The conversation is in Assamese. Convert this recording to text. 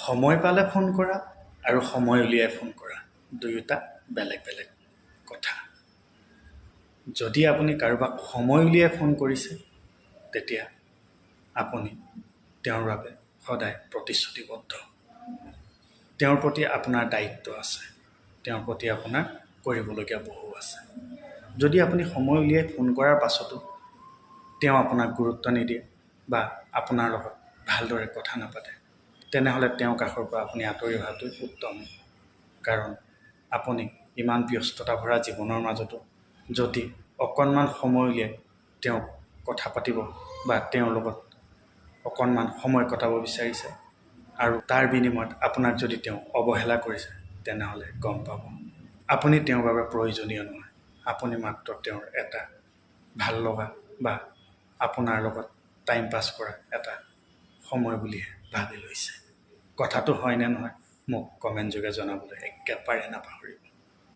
সময় পালে ফোন কৰা আৰু সময় উলিয়াই ফোন কৰা দুয়োটা বেলেগ বেলেগ কথা। যদি আপুনি কাৰোবাক সময় উলিয়াই ফোন কৰিছে, তেতিয়া আপুনি তেওঁৰ বাবে সদায় প্ৰতিশ্ৰুতিবদ্ধ। তেওঁৰ প্ৰতি আপোনাৰ দায়িত্ব আছে, তেওঁৰ প্ৰতি আপোনাৰ কৰিবলগীয়া বহু আছে। যদি আপুনি সময় উলিয়াই ফোন কৰাৰ পাছতো তেওঁ আপোনাক গুৰুত্ব নিদিয়ে বা আপোনাৰ লগত ভালদৰে কথা নাপাতে, তেনেহ'লে তেওঁৰ কাষৰ পৰা আপুনি আঁতৰি অহাটোই উত্তম। কাৰণ আপুনি ইমান ব্যস্ততা ভৰা জীৱনৰ মাজতো যদি অকণমান সময় উলিয়াই তেওঁক কথা পাতিব বা তেওঁৰ লগত অকণমান সময় কটাব বিচাৰিছে আৰু তাৰ বিনিময়ত আপোনাক যদি তেওঁ অৱহেলা কৰিছে, তেনেহ'লে গম পাব আপুনি তেওঁৰ বাবে প্ৰয়োজনীয় নহয়। আপুনি মাত্ৰ তেওঁৰ এটা ভাল লগা বা আপোনাৰ লগত টাইম পাছ কৰা এটা সময় বুলিহে ভাবি লৈছে। কথাটো হয়নে নহয় মোক কমেণ্ট যোগে জনাবলৈ একেবাৰে নাপাহৰিব।